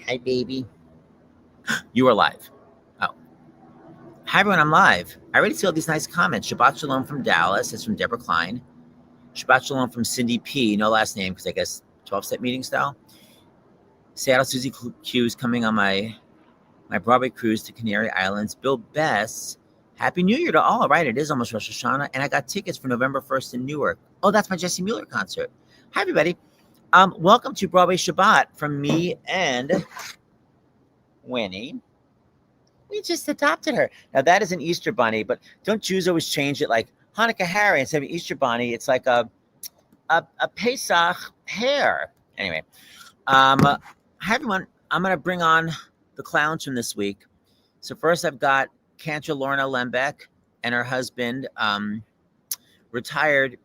Hi, baby. You are live. Oh. Hi, everyone. I'm live. I already see all these nice comments. Shabbat Shalom from Dallas. It's from Deborah Klein. Shabbat Shalom from Cindy P. No last name because I guess 12-step meeting style. Seattle Susie Q is coming on my Broadway cruise to Canary Islands. Bill Bess. Happy New Year to all. Right. It is almost Rosh Hashanah. And I got tickets for November 1st in Newark. Oh, that's my Jesse Mueller concert. Hi, everybody. Welcome to Broadway Shabbat from me and Winnie. We just adopted her. Now that is an Easter bunny, but don't Jews always change it like Hanukkah Harry instead of Easter bunny? It's like a Pesach hare. Anyway, hi everyone. I'm gonna bring on the clowns from this week. So first I've got Cantor Lorna Lembeck and her husband, retired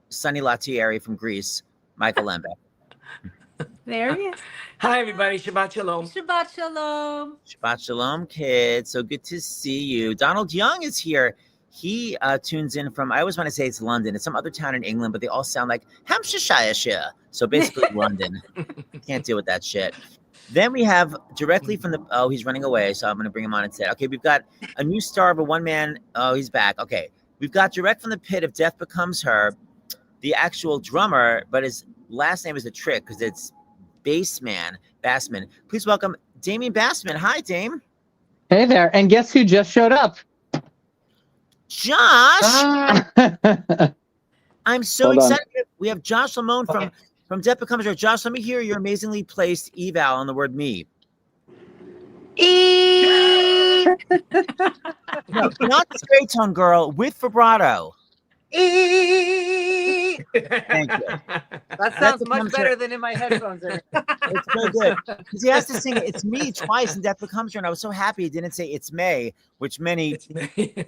Sonny Latieri from Greece, Michael Lembeck. There he is. Hi, everybody. Shabbat Shalom. Shabbat Shalom. Shabbat Shalom, kids. So good to see you. Donald Young is here. He tunes in from, I always want to say it's London. It's some other town in England, but they all sound like Hampshire. So basically London. Can't deal with that shit. Then we have directly from he's running away, so I'm going to bring him on instead. Okay, we've got a new star of a one-man. Oh, he's back. Okay. We've got direct from the pit of Death Becomes Her, the actual drummer, but his last name is a trick because it's Bassman. Please welcome Damien Bassman. Hi, Dame. Hey there. And guess who just showed up? Josh. I'm so excited. We have Josh Lamone from Death Becomes Her. Josh, let me hear your amazingly placed eval on the word me. No, not the straight tone girl, with vibrato. Thank you. That sounds much better than in my headphones. It's so good because he has to sing "It's Me" twice, and Death Becomes Her. And I was so happy he didn't say "It's May," which many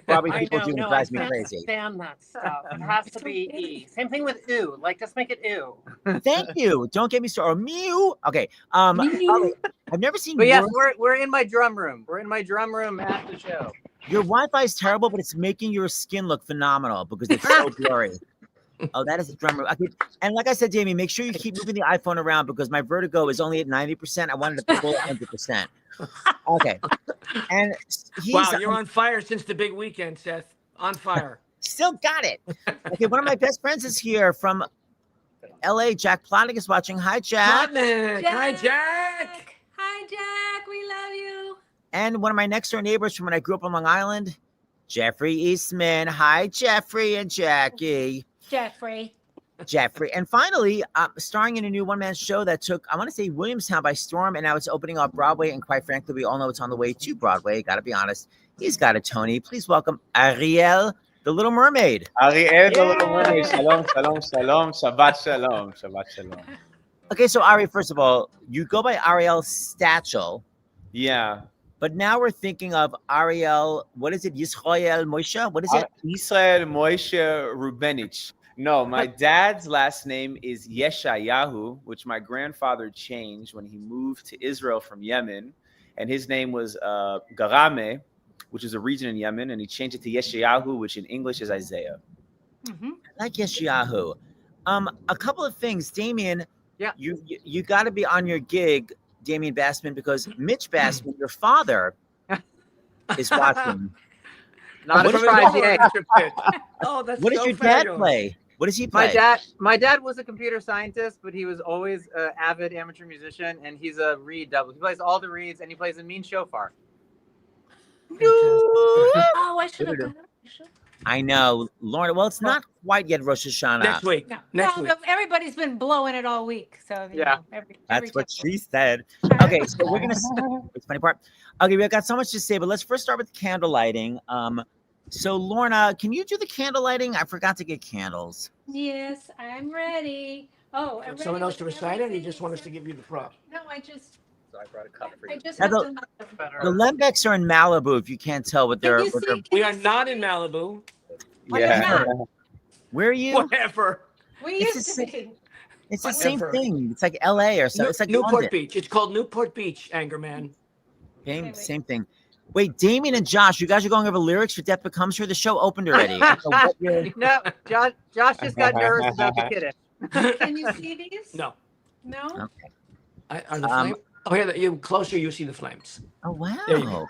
probably people do and drives me crazy. Understand that stuff. It has to be E. Same thing with "oo." Like, just make it "oo." Thank you. Don't get me started. Or mew. Okay. I've never seen. But yes, we're in my drum room. We're in my drum room at the show. Your Wi-Fi is terrible, but it's making your skin look phenomenal because it's so blurry. Oh, that is the drummer. Okay. And like I said, Jamie, make sure you keep moving the iPhone around because my vertigo is only at 90%. I wanted it to pull 100%. Okay. And wow, you're on fire since the big weekend, Seth. On fire. Still got it. Okay, one of my best friends is here from LA. Jack Plotnick is watching. Hi, Jack. Plotnick. Hi, Jack. Hi, Jack. We love you. And one of my next door neighbors from when I grew up on Long Island, Jeffrey Eastman. Hi, Jeffrey and Jackie. Jeffrey. And finally, starring in a new one-man show that took, I want to say, Williamstown by storm, and now it's opening off Broadway. And quite frankly, we all know it's on the way to Broadway. Got to be honest. He's got a Tony. Please welcome Ari'el, the Little Mermaid. Ari'el, the Little Mermaid. Shalom. Shabbat Shalom. Okay, so Ari, first of all, you go by Ari'el Stachel. Yeah. But now we're thinking of Ariel, what is it? Yisrael Moshe? What is it? Israel Moshe Rubenich. No, my dad's last name is Yeshayahu, which my grandfather changed when he moved to Israel from Yemen. And his name was Garame, which is a region in Yemen. And he changed it to Yeshayahu, which in English is Isaiah. Mm-hmm. I like Yeshayahu. A couple of things. Damien, yeah, you got to be on your gig, Damien Bassman, because Mitch Bassman, your father, is watching. Not a surprise yet. Oh, that's what does your dad play? What does he play? My dad was a computer scientist, but he was always an avid amateur musician, and he's a reed double. He plays all the reeds, and he plays a mean shofar. Oh, I should have done it. I know, Lorna. Well, it's not quite yet Rosh Hashanah. Next week. No, everybody's been blowing it all week. So yeah, that's what she said. Okay, so we're gonna. It's funny part. Okay, we've got so much to say, but let's first start with the candle lighting. So Lorna, can you do the candle lighting? I forgot to get candles. Yes, I'm ready. Oh, I'm someone else to recite it? Or you just want us to give you the prop? No, I just. So I brought a cup for you. The Lembecks are in Malibu, if you can't tell what they're. We are not in Malibu. Yeah. Where are you? Whatever. We used to be. It's the same thing. It's like LA or something. It's like Newport London. Beach. It's called Newport Beach, Angerman. Same thing. Wait, Damien and Josh, you guys are going over lyrics for Death Becomes Her? The show opened already. No, Josh just got nervous about the kiddish. Can you see these? No. No? Okay. Oh, yeah, you closer, you see the flames. Oh wow. There you go.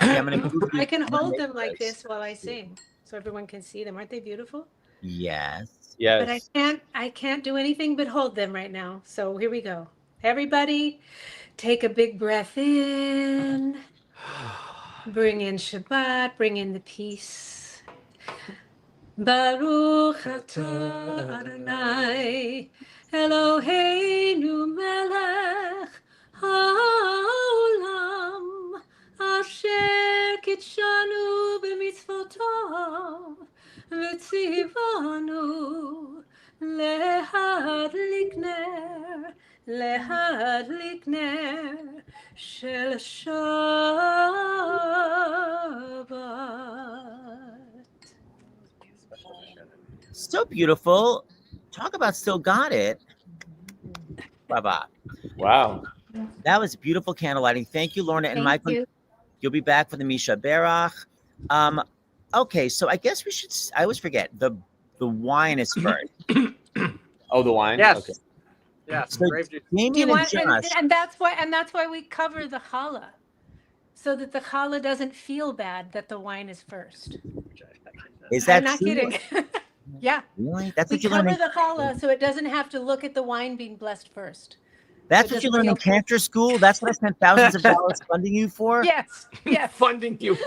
Okay, I'm gonna move you- I can I'm gonna hold make them like this. this while I sing, so everyone can see them. Aren't they beautiful? Yes. But Yes. I can't do anything but hold them right now. So here we go. Everybody, take a big breath in. Bring in Shabbat. Bring in the peace. Baruch atah Adonai Eloheinu melech haolam asher kitshanu b'mitzvotav v'tzivanu להדליק נר של שבת. So beautiful. Talk about still got it. Bye-bye. Wow. That was beautiful candlelighting. Thank you, Lorna and Thank Michael. you. You'll be back for the Misha Berach. Okay, so I guess we should. I always forget the wine is first. Oh, the wine. Yes. Okay. Yes. So Grape juice. Do you Damien and want, Josh. and that's why we cover the challah, so that the challah doesn't feel bad that the wine is first. Is that I'm not true? kidding. Yeah, Really? That's we what you learn. cover In, the challah so it doesn't have to look at the wine being blessed first. that's so it what you doesn't learn in feel- cantor school. That's what I spent thousands of dollars funding you for. Yes, yes. Funding you.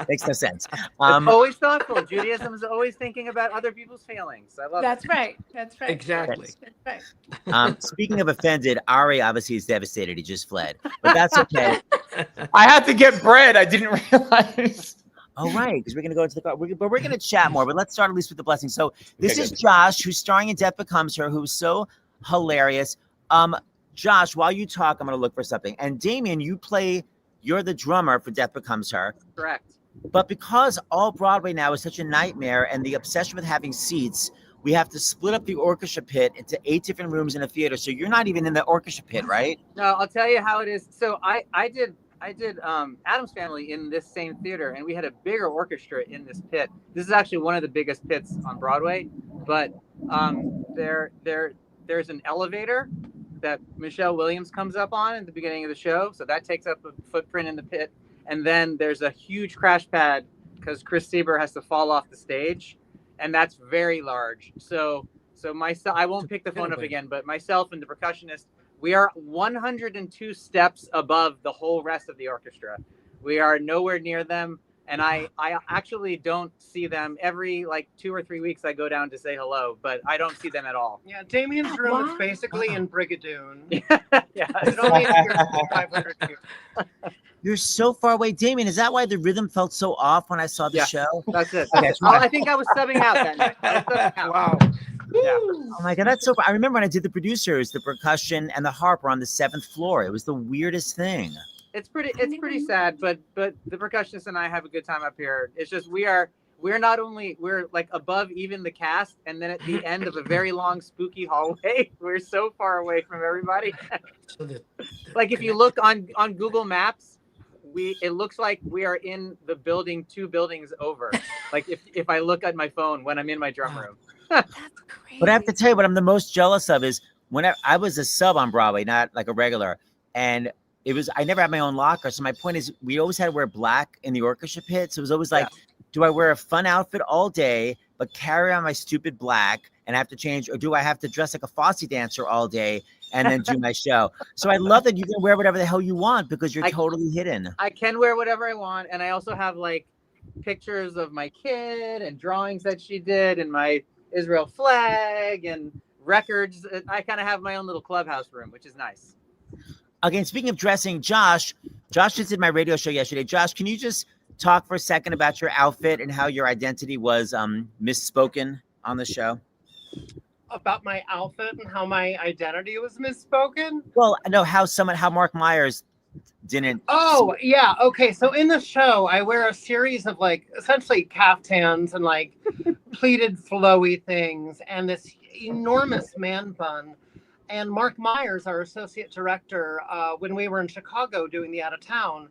Makes no sense. It's Um, always thoughtful. Judaism is always thinking about other people's feelings. I love That's it. right. That's right. Exactly. That's right. speaking of offended, Ari obviously is devastated. He just fled, but that's okay. I had to get bread. I didn't realize. Oh, right, because we're going to go into the car. But we're going to chat more. But let's start at least with the blessing. So this Okay, is good. Josh, who's starring in Death Becomes Her, who's so hilarious. Josh, while you talk, I'm going to look for something. And Damien, you're the drummer for Death Becomes Her. Correct. But because all Broadway now is such a nightmare and the obsession with having seats, we have to split up the orchestra pit into 8 different rooms in a theater. So you're not even in the orchestra pit, right? No, I'll tell you how it is. So I did Addams Family in this same theater, and we had a bigger orchestra in this pit. This is actually one of the biggest pits on Broadway. But there's an elevator that Michelle Williams comes up on at the beginning of the show, so that takes up a footprint in the pit. And then there's a huge crash pad because Chris Sieber has to fall off the stage, and that's very large. So myself, I won't pick the phone up again, but myself and the percussionist, we are 102 steps above the whole rest of the orchestra. We are nowhere near them, and I actually don't see them. Every like 2 or 3 weeks I go down to say hello, but I don't see them at all. Yeah, Damien's room Wow. is basically in Brigadoon. Yeah. It's only here for 500 years. You're so far away. Damien, is that why the rhythm felt so off when I saw the Yeah. show? That's it. Okay, Oh, I think I was subbing out that night. I was subbing out. Wow. Yeah. Oh my God, that's so far. I remember when I did the producers, the percussion and the harp were on the 7th floor. It was the weirdest thing. It's pretty sad, but the percussionist and I have a good time up here. It's just we're like above even the cast, and then at the end of a very long spooky hallway, we're so far away from everybody. So Like if you look on Google Maps, it looks like we are in the building 2 buildings over. Like if I look at my phone when I'm in my drum room. That's crazy. But I have to tell you, what I'm the most jealous of is when I was a sub on Broadway, not like a regular, and I never had my own locker. So my point is, we always had to wear black in the orchestra pit. So it was always like, do I wear a fun outfit all day, but carry on my stupid black and have to change, or do I have to dress like a Fosse dancer all day and then do my show? So I love that you can wear whatever the hell you want because you're totally hidden. I can wear whatever I want, and I also have like pictures of my kid and drawings that she did, and my Israel flag and records. I kind of have my own little clubhouse room, which is nice. Again, speaking of dressing, Josh just did my radio show yesterday. Josh, can you just talk for a second about your outfit and how your identity was misspoken on the show? About my outfit and how my identity was misspoken? Well, no, how Mark Myers didn't. Oh, yeah. Okay. So in the show, I wear a series of like essentially caftans and like pleated flowy things and this enormous man bun. And Mark Myers, our associate director, when we were in Chicago doing the Out of Town,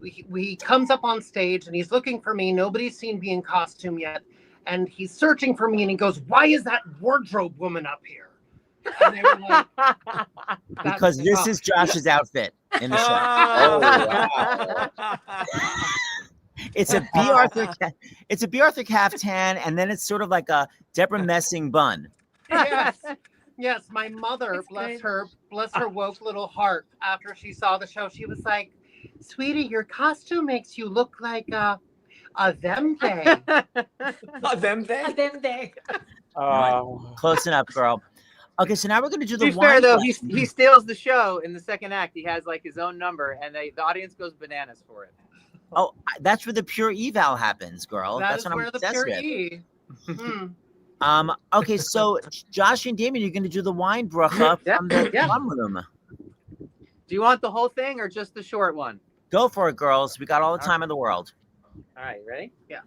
he comes up on stage and he's looking for me. Nobody's seen me in costume yet. And he's searching for me and he goes, "Why is that wardrobe woman up here?" And they were like, Because this is Josh's outfit in the show. Oh, wow. It's a B. Arthur caftan, and then it's sort of like a Deborah Messing bun. yes. Yes, my mother, That's bless good. her woke little heart, after she saw the show, she was like, "Sweetie, your costume makes you look like a them they." Them thing. Them day. Close enough, girl. Okay, so now we're gonna do the To be fair wine though, question. he steals the show in the second act. He has like his own number, and the audience goes bananas for it. Oh, that's where the pure eval happens, girl. That That's is what I'm where the obsessed pure with. E. Okay, so Josh and Damien, you're gonna do the wine bracha Yeah, from the yeah. plum room. Do you want the whole thing or just the short one? Go for it, girls. We got all the time in the world. All right, ready? Yeah.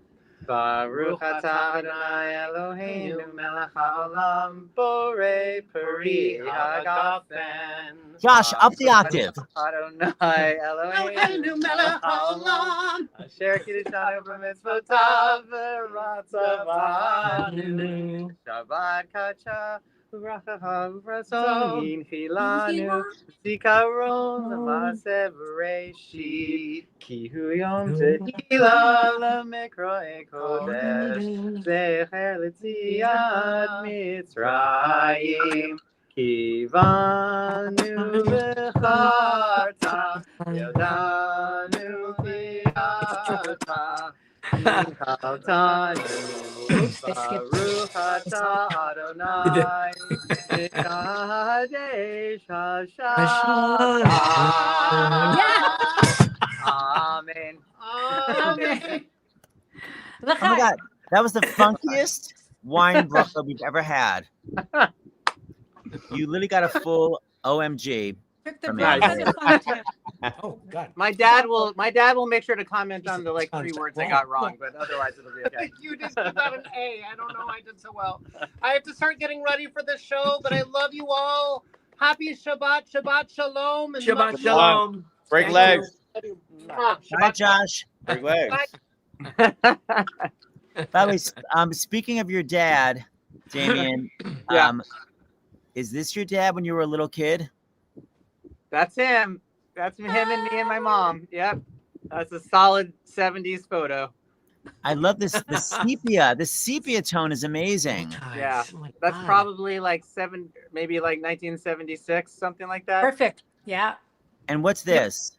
Baruch atah Adonai Eloheinu melech haolam borei peri hagafen. Josh, up the octave. Adonai Eloheinu melech haolam asher kiddushanu b'mitzvotav v'ratzavanu Shabbat kacha uvrachacha uvratzon hinchilanu zikaron l'maaseh b'reishit ki hu yom tehila l'mikroei kodesh zecher l'tziat Mitzrayim kivanu v'charta yodanu v'yata Oops, they skipped. Baruch atah Adonai Mekadesh HaShabbat. Amen. Amen. Oh my God, that was the funkiest wine bracha we've ever had. You literally got a full OMG. Took the From breath Ashley. of the content. Oh God. My dad will make sure to comment on the like 3 words I got wrong, but otherwise it'll be okay. You just put out an A. I don't know why I did so well. I have to start getting ready for the show, but I love you all. Happy Shabbat, Shabbat Shalom. And Shabbat love- shalom. Break Thank legs. Mwah. Bye, Josh. Break legs. By the way, speaking of your dad, Damien, Yeah. is this your dad when you were a little kid? That's him. That's him and me and my mom. Yep. That's a solid 70s photo. I love this. The sepia. The sepia tone is amazing. Yeah. Oh my That's God. probably like maybe like 1976, something like that. Perfect. Yeah. And what's this?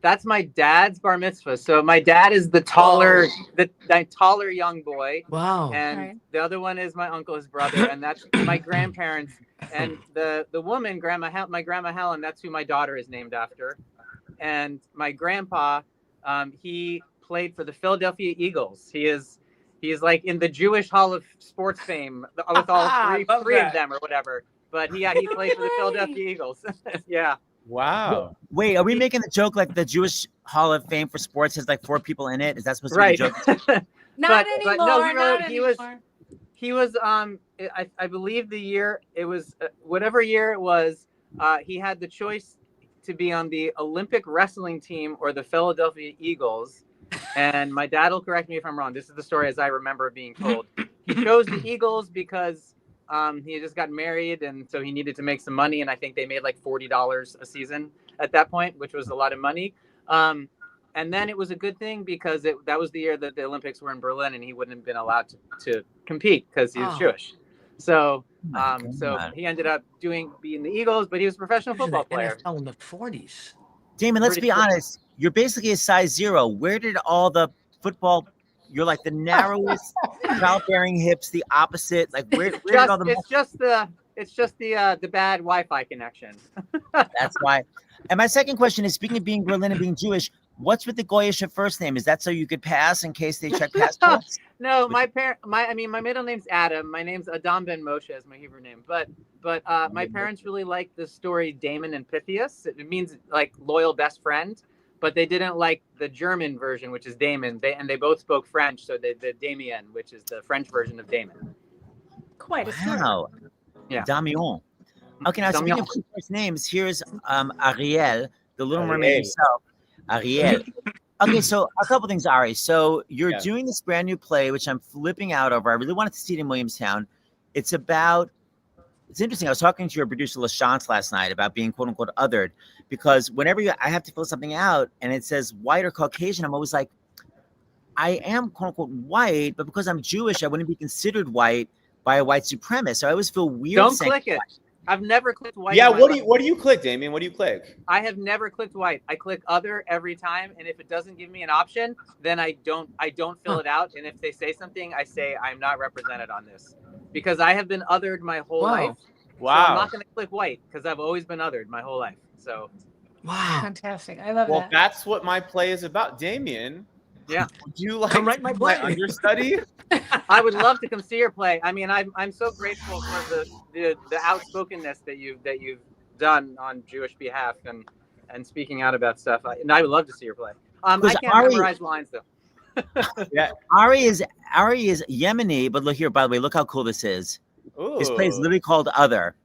That's my dad's bar mitzvah. So my dad is the taller, the taller young boy, Wow. and Right. the other one is my uncle, his brother, and that's my grandparents. And the woman, my grandma Helen, that's who my daughter is named after. And my grandpa, he played for the Philadelphia Eagles. He is like in the Jewish Hall of Sports Fame with all Love three of that. them or whatever. But he played for the Philadelphia Eagles. Yeah. Wow. Wait, are we making the joke like the Jewish Hall of Fame for sports has like 4 people in it? Is that supposed to Right. be the joke? Not But anymore. no, he not really- anymore. He was I believe the year it was whatever year it was, he had the choice to be on the Olympic wrestling team or the Philadelphia Eagles. And my dad will correct me if I'm wrong. This is the story as I remember it being told. He chose the Eagles because he had just got married, and so he needed to make some money, and I think they made like $40 a season at that point, which was a lot of money. And then it was a good thing because that was the year that the Olympics were in Berlin, and he wouldn't have been allowed to compete because he was Oh. Jewish. So My so God. he ended up being the Eagles, but he was a professional football player. NFL in the 40s. Damon, let's Pretty be cool. honest. You're basically a size 0. Where did all the football? You're like the narrowest, childbearing hips, the opposite. Like where did all the? It's just the bad Wi-Fi connection. That's why. And my second question is: speaking of being Berlin and being Jewish, what's with the Goyish first name? Is that so you could pass in case they check passports? No, my middle name's Adam. My name's Adam Ben Moshe is my Hebrew name. But my parents really liked the story Damon and Pythias. It means like loyal best friend, but they didn't like the German version, which is Damon. They both spoke French, so the Damien, which is the French version of Damon. Quite a story. Wow. Yeah. Damien. Okay, now speaking Damien. of first names, here's Ariel, the Little Mermaid Ariel. himself. Ariel. Okay, so a couple things, Ari. So you're Yeah. doing this brand new play, which I'm flipping out over. I really wanted to see it in Williamstown. It's about it's interesting. I was talking to your producer LaChance last night about being quote unquote othered, because whenever I have to fill something out and it says white or Caucasian, I'm always like, I am quote unquote white, but because I'm Jewish, I wouldn't be considered white by a white supremacist. So I always feel weird. Don't saying click it. white. I've never clicked white. Yeah, in my what do life. you click, Damien? What do you click? I have never clicked white. I click other every time, and if it doesn't give me an option, then I don't fill it out. And if they say something, I say I'm not represented on this, because I have been othered my whole life. Wow. So I'm not going to click white because I've always been othered my whole life. So Wow. Fantastic. I love Well, that. that's what my play is about, Damien. Yeah. Would you like Come write my play. understudy? I would love to come see your play. I mean, I'm so grateful for the outspokenness that you've done on Jewish behalf and speaking out about stuff. And I would love to see your play. I can't memorize lines though. Yeah. Ari is Yemeni, but look here, by the way, look how cool this is. Ooh. His play is literally called Other,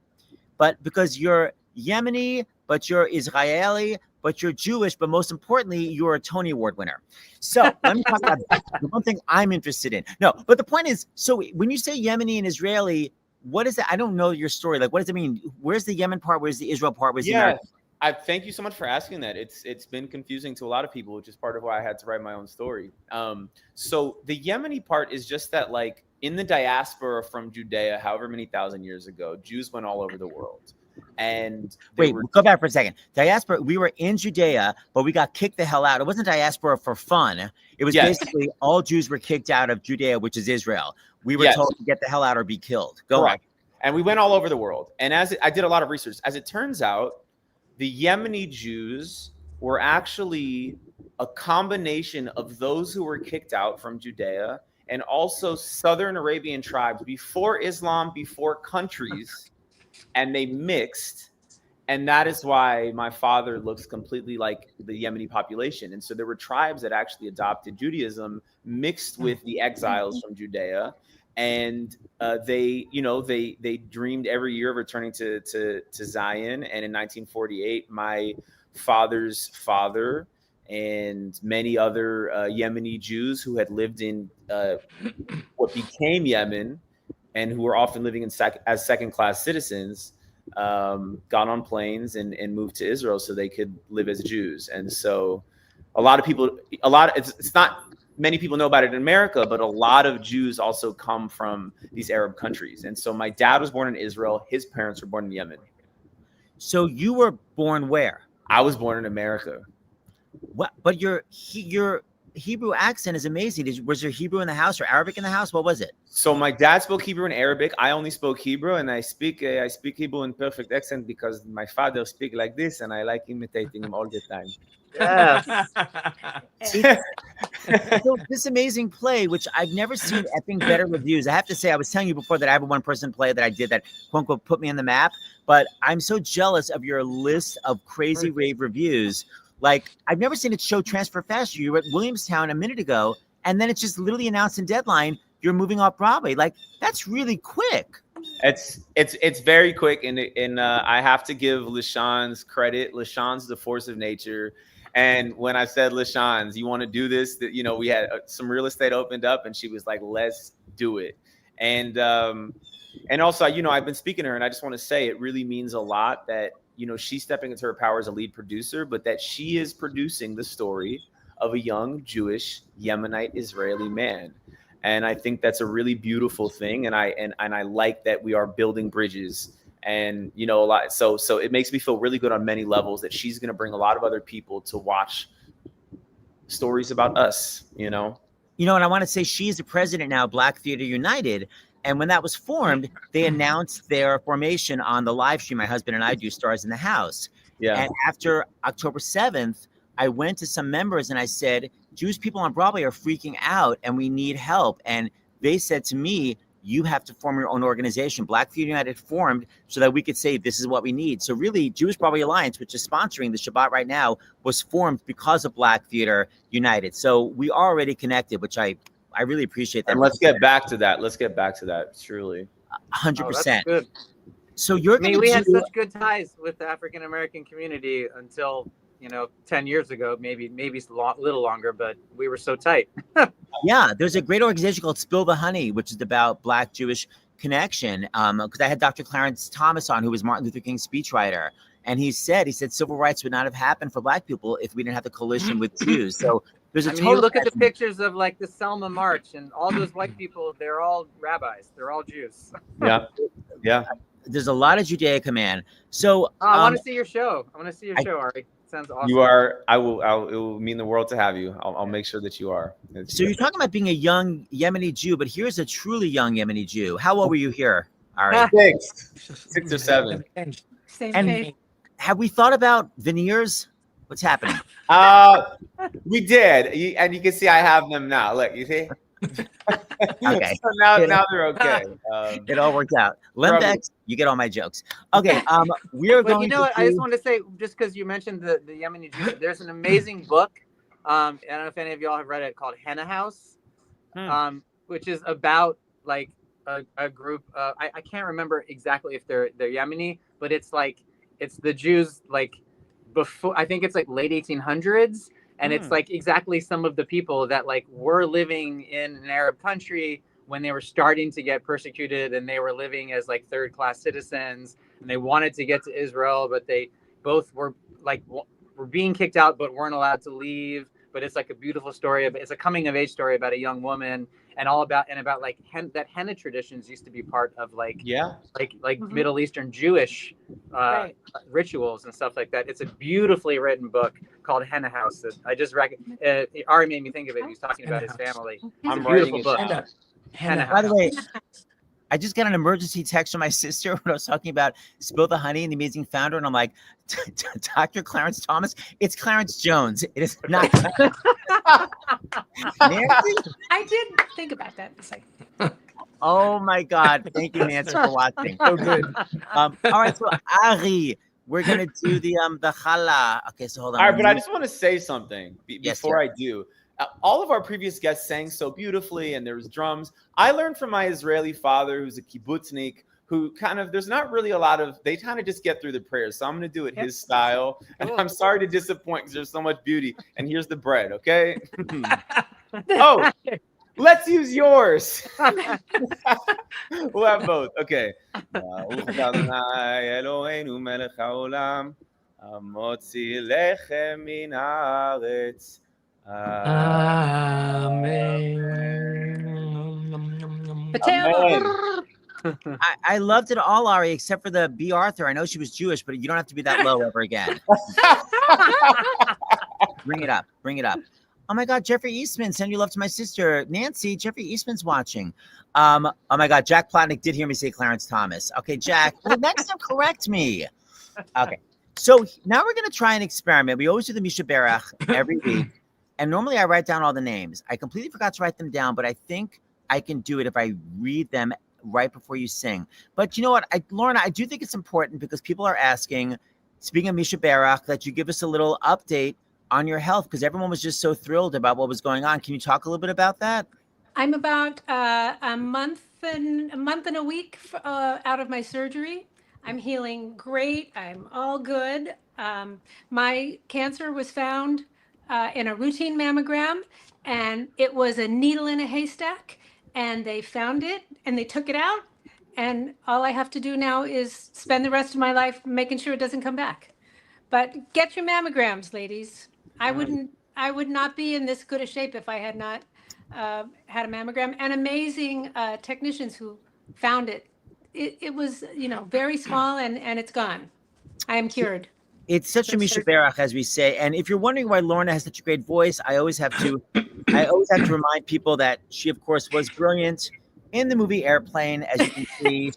but because you're Yemeni, but you're Israeli, but you're Jewish, but most importantly, you're a Tony Award winner. So let me talk about the one thing I'm interested in. No, but the point is, so when you say Yemeni and Israeli, what is that? I don't know your story. Like, what does it mean? Where's the Yemen part? Where's the Israel part? Where's the American? I thank you so much for asking that. It's been confusing to a lot of people, which is part of why I had to write my own story. So the Yemeni part is just that, like, in the diaspora from Judea, however many thousand years ago, Jews went all over the world. And wait, go back for a second. Diaspora, we were in Judea, but we got kicked the hell out. It wasn't diaspora for fun. It was basically all Jews were kicked out of Judea, which is Israel. We were told to get the hell out or be killed. Go on. And we went all over the world. And I did a lot of research. As it turns out, the Yemeni Jews were actually a combination of those who were kicked out from Judea and also Southern Arabian tribes before Islam, before countries, and they mixed. And that is why my father looks completely like the Yemeni population. And so there were tribes that actually adopted Judaism mixed with the exiles from Judea. And they dreamed every year of returning to Zion. And in 1948, my father's father and many other Yemeni Jews who had lived in what became Yemen and who were often living as second-class citizens got on planes and moved to Israel so they could live as Jews. And so it's not many people know about it in America, but a lot of Jews also come from these Arab countries. And so my dad was born in Israel. His parents were born in Yemen. So you were born where? I was born in America. What? But your Hebrew accent is amazing. Was there Hebrew in the house or Arabic in the house? What was it? So my dad spoke Hebrew and Arabic. I only spoke Hebrew, and I speak Hebrew in perfect accent because my father speaks like this, and I like imitating him all the time. Yes. So this amazing play, which I've never seen effing better reviews. I have to say, I was telling you before that I have a one-person play that I did that quote unquote put me on the map, but I'm so jealous of your list of crazy rave reviews. Like, I've never seen it show transfer faster. You were at Williamstown a minute ago, and then it's just literally announced in Deadline you're moving off Broadway. Like, that's really quick. It's very quick, and I have to give LaShawn's credit. LaShawn's the force of nature. And when I said, LaShawn's, you want to do this? That, you know, we had some real estate opened up, and she was like, let's do it. And also, you know, I've been speaking to her, and I just want to say it really means a lot that, you know, she's stepping into her power as a lead producer, but that she is producing the story of a young Jewish Yemenite Israeli man. And I think that's a really beautiful thing. And I like that we are building bridges and, you know, a lot. So it makes me feel really good on many levels that she's going to bring a lot of other people to watch stories about us, you know? You know, and I want to say she's the president now of Black Theater United. And when that was formed, they announced their formation on the live stream my husband and I do, Stars in the House. Yeah. And after October 7th, I went to some members and I said, Jewish people on Broadway are freaking out and we need help. And they said to me, you have to form your own organization. Black Theater United formed so that we could say, this is what we need. So really, Jewish Broadway Alliance, which is sponsoring the Shabbat right now, was formed because of Black Theater United. So we are already connected, which I really appreciate that. And let's get back to that. Let's get back to that. Truly. 100%. Oh, that's good. So you're going to we had such good ties with the African American community until, you know, 10 years ago, maybe a little longer, but we were so tight. Yeah, there's a great organization called Spill the Honey, which is about Black Jewish connection because I had Dr. Clarence Thomas on, who was Martin Luther King's speechwriter. And he said civil rights would not have happened for Black people if we didn't have the coalition with Jews. So there's a you look at the pictures of like the Selma March and all those white people, they're all rabbis. They're all Jews. Yeah. Yeah. There's a lot of Judaica, man. So I want to see your show. I want to see your show, Ari. Sounds awesome. You are. It will mean the world to have you. I'll make sure that you are. So you're talking about being a young Yemeni Jew, but here's a truly young Yemeni Jew. How old were you here, Ari? 6 or 7. Same And page. have we thought about veneers? What's happening? We did, and you can see I have them now. Look, you see. Okay. So now they're okay. It all worked out. Lembeck, you get all my jokes. Okay. We are But going. you know what? I just want to say, just because you mentioned the Yemeni Jews, there's an amazing book. I don't know if any of y'all have read it, called Henna House, which is about like a group. I can't remember exactly if they're Yemeni, but it's the Jews like before. I think it's like late 1800s. And it's like exactly some of the people that like were living in an Arab country when they were starting to get persecuted, and they were living as like third-class citizens, and they wanted to get to Israel, but they both were being kicked out but weren't allowed to leave. But it's like a beautiful story. It's a coming-of-age story about a young woman, and about like that henna traditions used to be part of like Middle Eastern Jewish rituals and stuff like that. It's a beautifully written book called Henna House. That I just recommend. Ari made me think of it. He was talking about his family. I'm Beautiful writing book. it down. Henna By the House. way, I just got an emergency text from my sister when I was talking about Spill the Honey and the Amazing Founder, and I'm like, Dr. Clarence Thomas, it's Clarence Jones. It is not. Nancy? I did think about that. It's like, Oh my God! Thank you, Nancy, for watching. So good. All right, so Ari, we're gonna do the challah. Okay, so hold on. All right, but I just want to say something Yes, before sir. I do. All of our previous guests sang so beautifully, and there was drums. I learned from my Israeli father, who's a kibbutznik, who there's not really a lot of, they kind of just get through the prayers. So I'm going to do it his style. And I'm sorry to disappoint because there's so much beauty. And here's the bread, okay? Oh, let's use yours. We'll have both. Okay. potato. I loved it all, Ari, except for the B. Arthur. I know she was Jewish, but you don't have to be that low ever again. Bring it up. Bring it up. Oh my God, Jeffrey Eastman, send your love to my sister, Nancy. Jeffrey Eastman's watching. Oh my God, Jack Plotnick did hear me say Clarence Thomas. Okay, Jack, well, next time correct me. Okay, so now we're going to try an experiment. We always do the Misha Berach every week. And normally I write down all the names. I completely forgot to write them down, but I think I can do it if I read them right before you sing. But you know what, Lorna, I do think it's important because people are asking, speaking of Misha Berach, that you give us a little update on your health because everyone was just so thrilled about what was going on. Can you talk a little bit about that? I'm about a month and a week out of my surgery. I'm healing great. I'm all good. My cancer was found in a routine mammogram, and it was a needle in a haystack, and they found it and they took it out. And all I have to do now is spend the rest of my life making sure it doesn't come back. But get your mammograms, ladies. I would not be in this good a shape if I had not had a mammogram, and amazing technicians who found it. It was, very small, and it's gone. I am cured. It's such a Misha Berach, as we say. And if you're wondering why Lorna has such a great voice, I always have to remind people that she, of course, was brilliant in the movie Airplane. As you can see,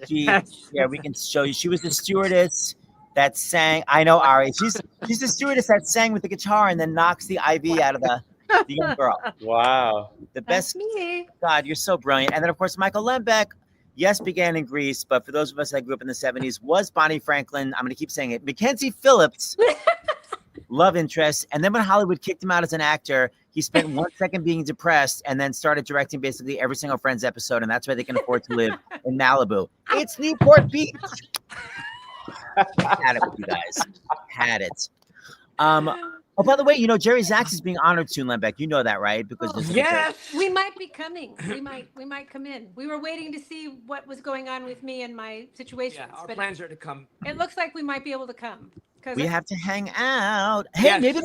we can show you. She was the stewardess that sang. I know, Ari. She's the stewardess that sang with the guitar and then knocks the IV out of the young girl. Wow. The best. That's me. God, you're so brilliant. And then, of course, Michael Lembeck. Yes, began in Greece, but for those of us that grew up in the 70s, was Bonnie Franklin. I'm going to keep saying it. Mackenzie Phillips, love interest. And then when Hollywood kicked him out as an actor, he spent 1 second being depressed and then started directing basically every single Friends episode. And that's why they can afford to live in Malibu. It's Newport Beach. Had it with you guys. Had it. Oh, by the way, Jerry Zaks is being honored soon, Lembeck. You know that, right? Because this is Yes. We might be coming. We might come in. We were waiting to see what was going on with me and my situations, Yeah, our but plans are to come. it looks like we might be able to come. we have to hang out. Hey, Yes. maybe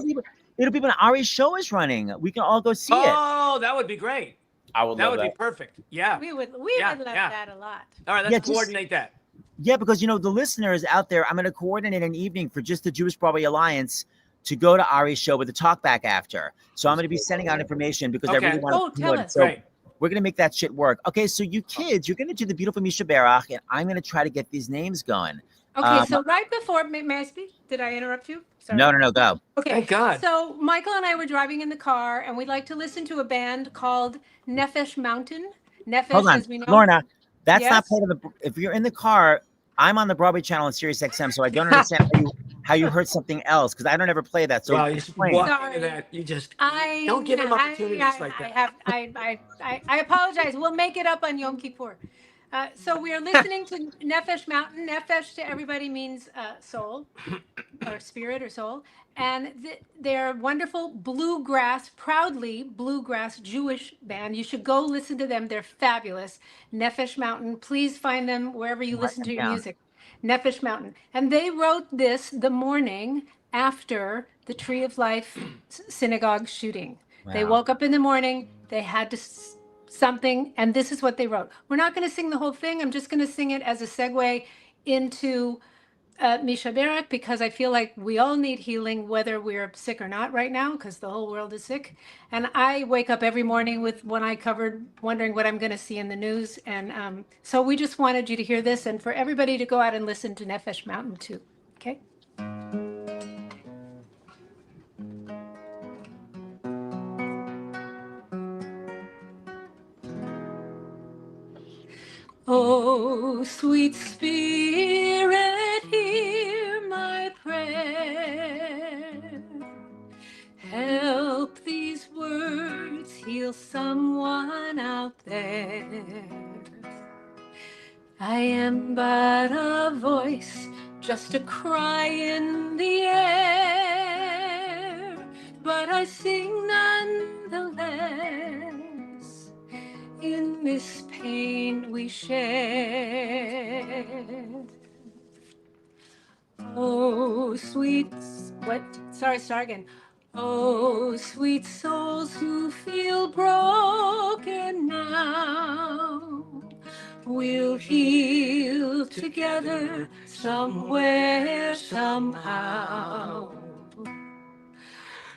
it'll be when Ari's show is running. We can all go see it. Oh, that would be great. I would That love would be that. perfect. Yeah. We would Yeah, love yeah. that a lot. All right, Yeah, let's just- coordinate that. Yeah, because the listeners out there, I'm going to coordinate an evening for just the Jewish Broadway Alliance to go to Ari's show with a talk back after. So I'm going to be sending out information because I Okay. really want to Oh, tell promote it. us. So Great. we're going to make that shit work. Okay, so you kids, you're going to do the beautiful Misha Berach, and I'm going to try to get these names going. Okay, so right before, may I speak? Did I interrupt you? Sorry. No, go. Okay. Thank God. So Michael and I were driving in the car, and we'd like to listen to a band called Nefesh Mountain. Nefesh, Hold on, as we know. Lorna, that's not Yes? part of the. If you're in the car, I'm on the Broadway channel on Sirius XM, so I don't understand how you heard something else because I don't ever play that. So Well, you should explain. walk Sorry. into that. You just I don't give him opportunities like that. I apologize. We'll make it up on Yom Kippur. So we are listening to Nefesh Mountain. Nefesh to everybody means soul, or spirit, or soul. And they're a wonderful proudly bluegrass Jewish band. You should go listen to them. They're fabulous. Nefesh Mountain. Please find them wherever you listen to your music. Nefesh Mountain. And they wrote this the morning after the Tree of Life synagogue shooting. They Wow. woke up in the morning. They had to something, and this is what they wrote. We're not going to sing the whole thing. I'm just going to sing it as a segue into Misha Berach, because I feel like we all need healing, whether we're sick or not right now, because the whole world is sick. And I wake up every morning with one eye covered, wondering what I'm going to see in the news. And so we just wanted you to hear this, and for everybody to go out and listen to Nefesh Mountain too. Okay? Oh, sweet spirit, hear my prayer. Help these words heal someone out there. I am but a voice, just a cry in the air, but I sing nonetheless. In this pain we share. Oh, sweet, start again. Oh, sweet souls who feel broken now, we'll heal together somewhere, somehow.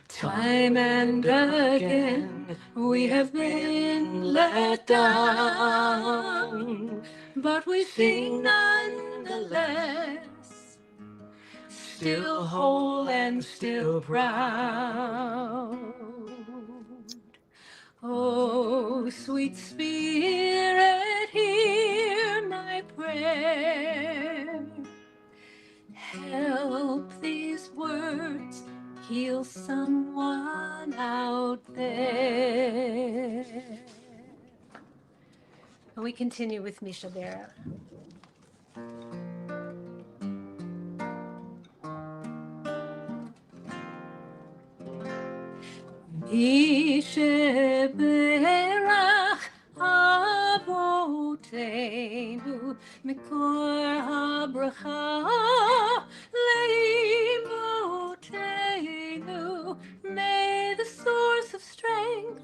Time and again we have been let down, but we sing nonetheless, still whole and still proud. Oh, sweet spirit, hear my prayer. Help these words heal someone out there. And we continue with Misha Berach. Misha Berach Avotenu Mikor HaBracha Leimotenu. May the source of strength,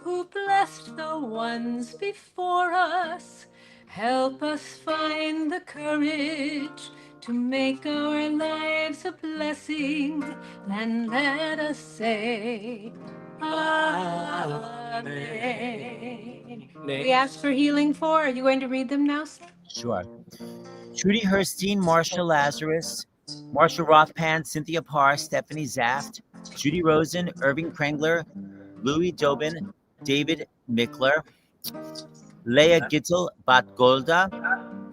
who blessed the ones before us, help us find the courage to make our lives a blessing, and let us say Amen. We asked for healing for. Are you going to read them now, sir? Sure. Trudy Herstein, Marsha Lazarus, Marsha Rothpan, Cynthia Parr, Stephanie Zaft, Judy Rosen, Irving Krengler, Louis Dobin, David Mickler, Leah Gittel, Bat Golda,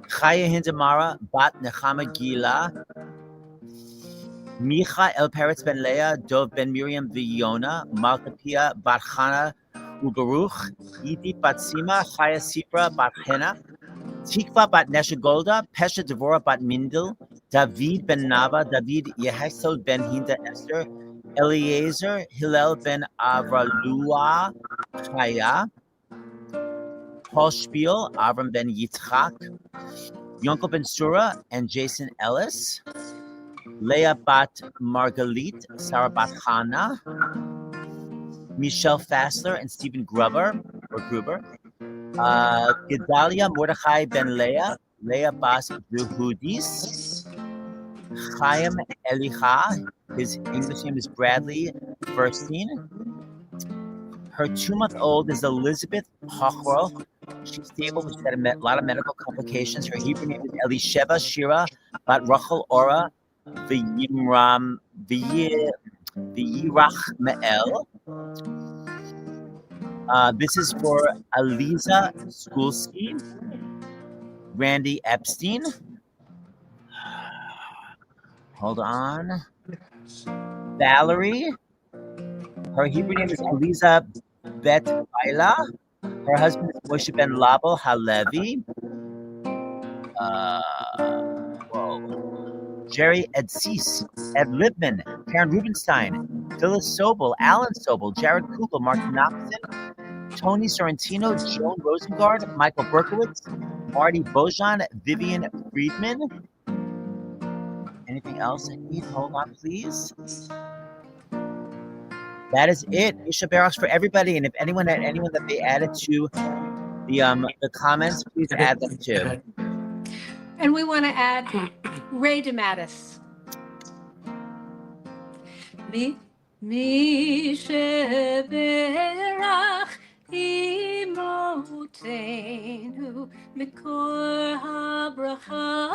Chaya Hindamara, Bat Nechama Gila, Micha El Peretz Ben Leah, Dov Ben Miriam Viona, Malka Pia, Bat Chana Ubaruch, Edith Bat Sima, Chaya Sipra, Bat Hena, Tikva Bat Nesha Golda, Pesha Devora Bat Mindel, David Ben Nava, David Yehesod Ben Hinda Esther, Eliezer Hillel ben Avralua Chaya, Paul Spiel, Avram ben Yitzchak, Yonkel ben Sura and Jason Ellis, Leah bat Margalit, Sarah bat Hana, Michelle Fassler and Stephen Gruber, Gedalia Mordechai ben Leah, Leah bas Yehudis, Chaim Elicha, his English name is Bradley Furstein. Her 2-month-old is Elizabeth Hochwell. She's stable, but she's had a lot of medical complications. Her Hebrew name is Elisheva Shira bat Rachel Ora V'Yirach Me'el. This is for Aliza Skulski, Randy Epstein. Hold on. Valerie. Her Hebrew name is Aliza Bet Baila. Her husband is Moshe Ben Label Halevi. Jerry Edsis, Ed Libman, Karen Rubenstein, Phyllis Sobel, Alan Sobel, Jared Kugel, Mark Knoxon, Tony Sorrentino, Joan Rosengard, Michael Berkowitz, Marty Bojan, Vivian Friedman. Anything else I need? Hold on, please. That is it. Isha Barracks for everybody. And if anyone had anyone that they added to the comments, please add them too. And we want to add Ray DeMattis. Mi sheberach imotenu mikor habracha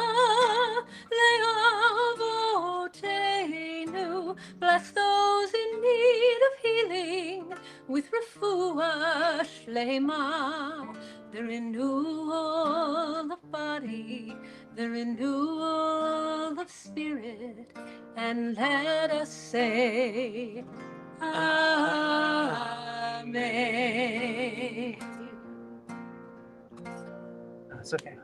leavotenu. Bless those in need of healing with refuah shlema, the renewal of body, the renewal of spirit, and let us say Amen. That's okay.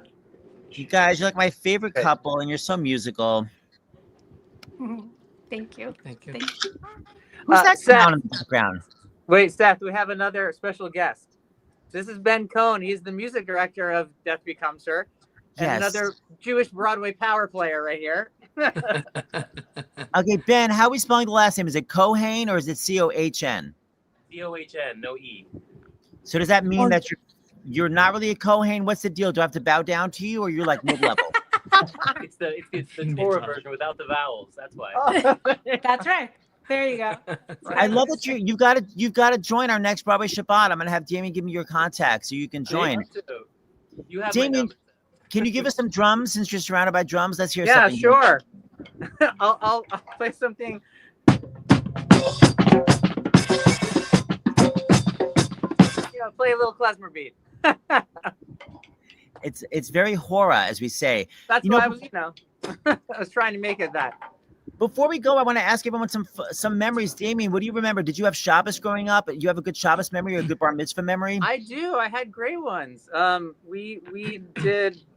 You guys, you're like my favorite couple, and you're so musical. Thank you. Thank you. Thank you. Who's that Seth. clown in the background? Wait, Seth, we have another special guest. This is Ben Cohn. He's the music director of Death Becomes Her. And Yes. another Jewish Broadway power player right here. Okay, Ben, how are we spelling the last name? Is it Cohane or is it Cohn? C-O-H-N, no E. So does that mean that you're not really a Cohane? What's the deal? Do I have to bow down to you, or you're like mid-level? It's the Torah version without the vowels. That's why. That's right. There you go. I love that you've got to join our next Broadway Shabbat. I'm gonna have Damien give me your contact so you can join. You have Damien, my number. can you give us some drums since you're surrounded by drums? Let's hear Yeah, something. sure. I'll play something. Yeah, play a little klezmer beat. It's very hora, as we say. That's You know, why I was, I was trying to make it that. Before we go, I want to ask everyone some memories. Damien, what do you remember? Did you have Shabbos growing up? Do you have a good Shabbos memory or a good bar mitzvah memory? I do. I had great ones. We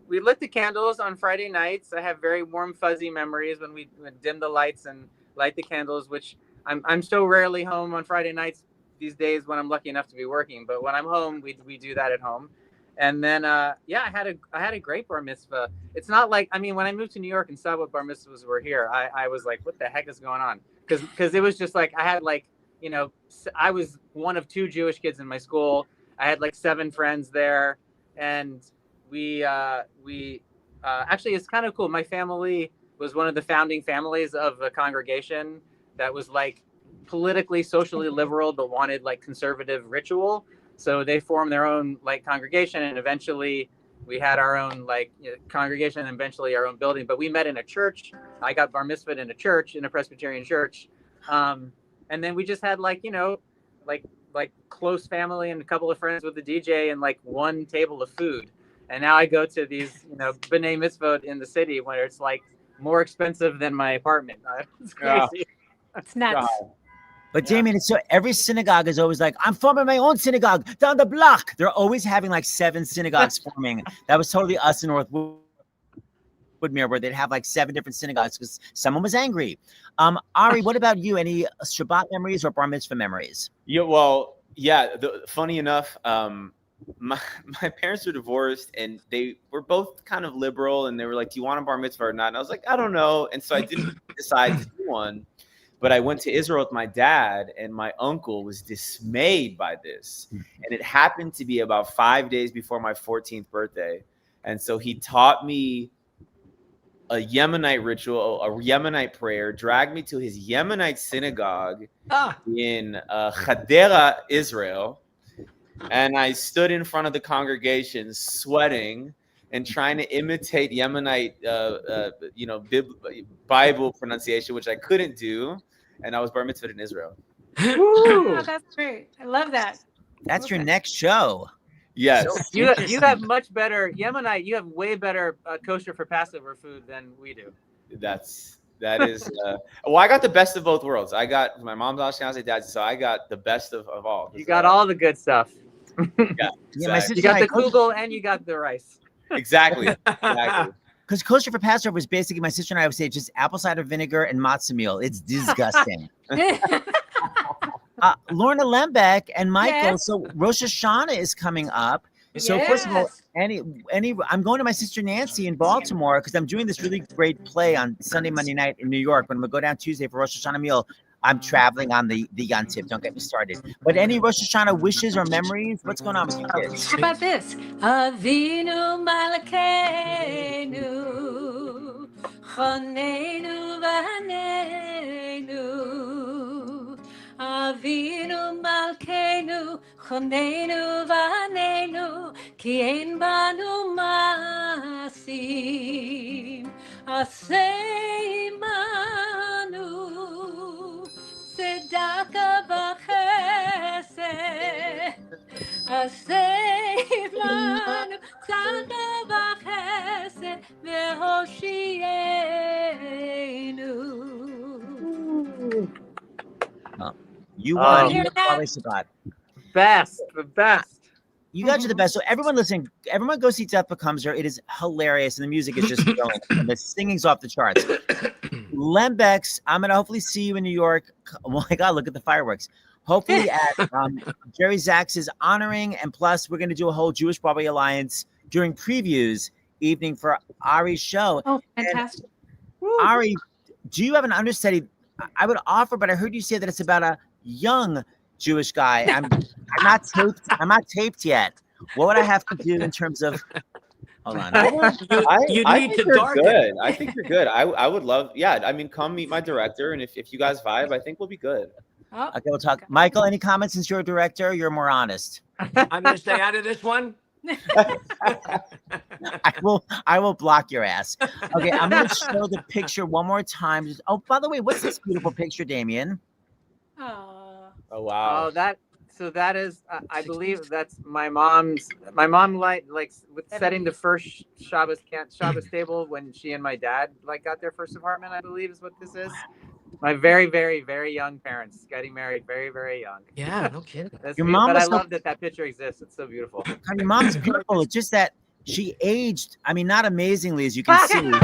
lit the candles on Friday nights. I have very warm, fuzzy memories when we would dim the lights and light the candles, which I'm so rarely home on Friday nights these days when I'm lucky enough to be working. But when I'm home, we do that at home. And then, I had a great bar mitzvah. It's not like, when I moved to New York and saw what bar mitzvahs were here, I was like, what the heck is going on? Because it was just like, I had like, I was one of 2 Jewish kids in my school. I had like 7 friends there. And we actually, it's kind of cool. My family was one of the founding families of a congregation that was like politically, socially liberal, but wanted like conservative ritual. So they formed their own like congregation, and eventually we had our own like congregation, and eventually our own building. But we met in a church. I got bar mitzvahed in a church, in a Presbyterian church, and then we just had like like close family and a couple of friends with the DJ and like one table of food. And now I go to these b'nai mitzvot in the city where it's like more expensive than my apartment. It's crazy. It's nuts. But Damien, so every synagogue is always like, I'm forming my own synagogue down the block. They're always having like 7 synagogues forming. That was totally us in North. mirror where they'd have like 7 different synagogues because someone was angry. Ari, what about you? Any Shabbat memories or bar mitzvah memories? Yeah, funny enough, my parents were divorced and they were both kind of liberal, and they were like, do you want a bar mitzvah or not? And I was like, I don't know. And so I didn't decide to do one, but I went to Israel with my dad, and my uncle was dismayed by this. And it happened to be about 5 days before my 14th birthday. And so he taught me a Yemenite ritual, a Yemenite prayer, dragged me to his Yemenite synagogue in Hadera, Israel. And I stood in front of the congregation sweating and trying to imitate Yemenite, Bible pronunciation, which I couldn't do. And I was bar mitzvahed in Israel. Oh, that's great. I love that. That's your next show. Yes. You have much better Yemenite. You have way better kosher for Passover food than we do. That is. Well, I got the best of both worlds. I got my mom's Ashkenazi dad, so I got the best of all. You got all the good stuff. Yeah, my sister You got and the I kugel and you got the rice. exactly. Because kosher for Passover was basically, my sister and I would say, just apple cider vinegar and matzah meal. It's disgusting. Lorna Lembeck and Michael. Yes. So Rosh Hashanah is coming up. So first of all, I'm going to my sister Nancy in Baltimore because I'm doing this really great play on Sunday, Monday night in New York. When we go down Tuesday for Rosh Hashanah meal, I'm traveling on the Yantiv. Don't get me started. But any Rosh Hashanah wishes or memories? What's going on with you kids? How about this? Avinu Malkeinu, Choneinu V'Haneinu. Avinu Malkeinu, Choneinu V'Haneinu, Ki ein banu masim, Asei manu, Tzedaka v'chesed, Asei manu, Tzedaka v'chesed, V'hoshienu. You won. hear You that? Broadway Shabbat. The best. You guys are the best. So everyone listening, everyone go see Death Becomes Her. It is hilarious, and the music is just brilliant. And the singing's off the charts. Lembeck's, I'm gonna hopefully see you in New York. Oh my God, look at the fireworks. Hopefully at Jerry Zach's honoring, and plus we're gonna do a whole Jewish Broadway Alliance during previews evening for Ari's show. Oh, fantastic. Ari, do you have an understudy? I would offer, but I heard you say that it's about a young Jewish guy. I'm not taped. I'm not taped yet. What would I have to do in terms of? Hold on. You I need think to you're darken. good. I think you're good. I would love. Yeah, I mean, come meet my director, and if you guys vibe, I think we'll be good. Oh, Okay, we'll talk. Michael, any comments since you're a director? You're more honest. I'm going to stay out of this one. I will block your ass. Okay, I'm gonna show the picture one more time. Oh, by the way, what's this beautiful picture, Damien? oh. Oh wow. Oh, that is I believe that's my mom's. My mom likes with setting the first Shabbos table when she and my dad got their first apartment. I believe is what this is. My very, very, very young parents getting married very, very young. Yeah, no kidding. Your mom but was I so- love that picture exists. It's so beautiful. God, your mom's beautiful. It's just that she aged. I mean, not amazingly, as you can see. But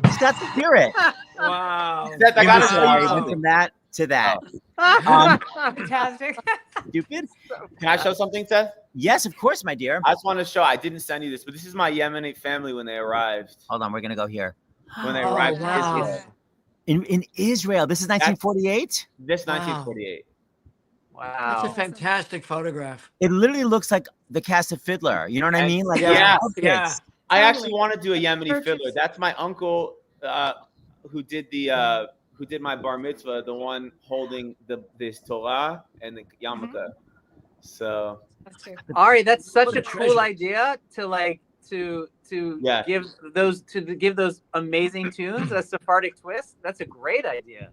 she's got the spirit. Wow. Seth, I gotta So show you I went something. from that to that. Fantastic. Stupid. Can I show something, Seth? Yes, of course, my dear. I just want to show. I didn't send you this, but this is my Yemenite family when they arrived. Hold on, we're gonna go here. When they Oh, arrived in wow. Israel. In Israel, this is 1948. This Wow. 1948. That's a Wow. fantastic photograph. It literally looks like the cast of Fiddler. You know what I mean? Like Yeah. outfits. Yeah. I actually want to do a Yemeni Perfect. fiddler. That's my uncle who did my bar mitzvah, the one holding this Torah and the yarmulke. So That's true. Ari, that's such What a a cool treasure. idea to Yeah. give those amazing tunes a Sephardic twist. That's a great idea.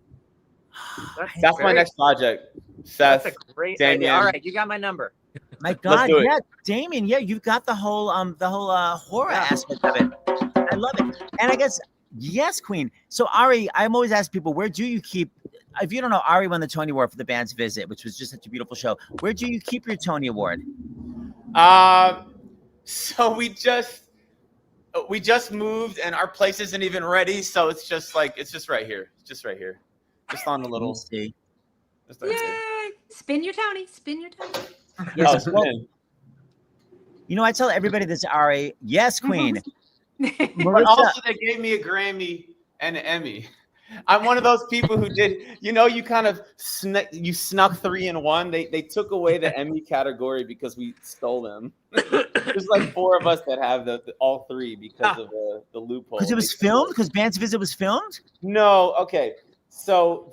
that's my very- next project. That's Seth, a great Damien. idea. All right, you got my number. My God, do it. yeah, Damien, yeah, you've got the whole horror Yeah. aspect of it. I love it. And I guess yes, Queen. So Ari, I'm always asking people, where do you keep? If you don't know, Ari won the Tony Award for The Band's Visit, which was just such a beautiful show. Where do you keep your Tony Award? So we just moved and our place isn't even ready, so it's just right here. It's just right here. Just on a little. See. Just right here. Yay! Spin your townie. Spin your townie. Yes, Oh, well, man. you know, I tell everybody this, Ari. Yes, Queen. But Marissa, also, they gave me a Grammy and an Emmy. I'm one of those people who did, you kind of snuck 3 in 1. They took away the Emmy category because we stole them. There's like 4 of us that have the all 3 because of the loophole. because it was filmed? Because Band's Visit was filmed? No, okay. So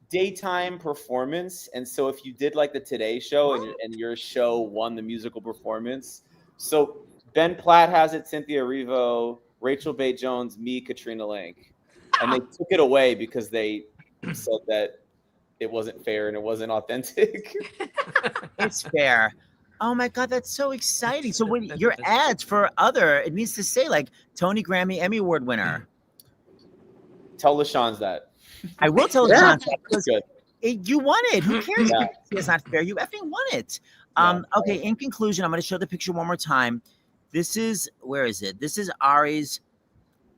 daytime performance, and so if you did like the Today Show and your show won the musical performance, so Ben Platt has it, Cynthia Erivo, Rachel Bay Jones, me, Katrina Lenk, and they took it away because they said that it wasn't fair and it wasn't authentic. It's fair. Oh my God, that's so exciting. So when your ads for it needs to say like Tony, Grammy, Emmy Award winner. Tell LaShawn's that. I will tell Yeah. John because Good. you won it. Who cares? Yeah. It's not fair. You effing won it. Yeah. Okay, in conclusion, I'm going to show the picture one more time. Where is it? This is Ari's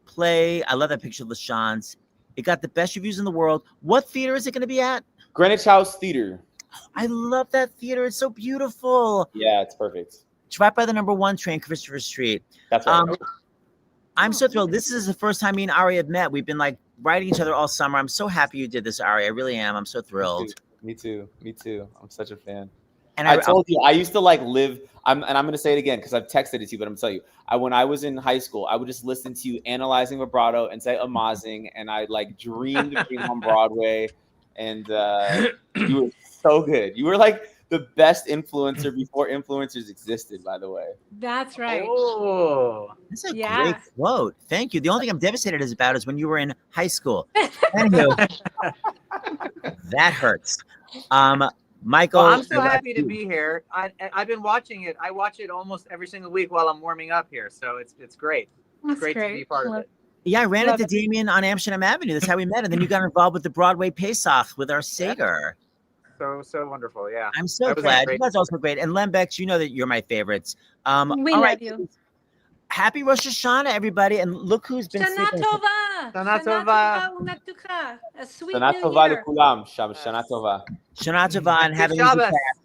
play. I love that picture of LaShawn's. It got the best reviews in the world. What theater is it going to be at? Greenwich House Theater. I love that theater. It's so beautiful. Yeah, it's perfect. It's right by the #1 train, Christopher Street. That's right. I'm so thrilled. This is the first time me and Ari have met. We've been like writing each other all summer. I'm so happy you did this, Ari. I really am. I'm so thrilled. Me too. I'm such a fan. And I told you, I used to like live. I'm going to say it again because I've texted it to you, but I'm telling you, when I was in high school, I would just listen to you analyzing vibrato and say amazing, and I like dreamed of being on Broadway. And you were so good. You were like the best influencer before influencers existed, by the way. That's right. Oh, That's a Yeah. great quote. Thank you. The only thing I'm devastated about is when you were in high school. Anywho, that hurts. Michael, well, I'm so happy to be here. I've been watching it. I watch it almost every single week while I'm warming up here. So it's great. That's Great to be part of it. Yeah, I ran Love into Damien on Amsterdam Avenue. That's how we met. And then you got involved with the Broadway Pesach with our Sager. So wonderful. Yeah. I'm so That was glad. great. You guys are also great. And Lembeck, you know that you're my favorites. We all love right. you. Happy Rosh Hashanah, everybody. And look who's been Shana sleeping. Tova. Shana Tova. Unatucha. A sweet Shana new tova year. lekulam. Shana tova. Shana Tova and have an Good easy Shabbos. fast.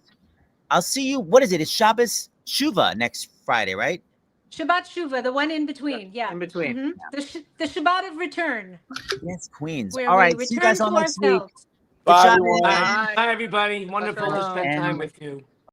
I'll see you. What is it? It's Shabbos Shuva next Friday, right? Shabbat Shuva, the one in between. Yeah. In between. Mhm. The Shabbat of return. Yes, Queens. Where All we right. See you return guys to all next week. ourselves. Bye, Good everyone. Shabbos. Bye, everybody. Wonderful to spend And- time with you.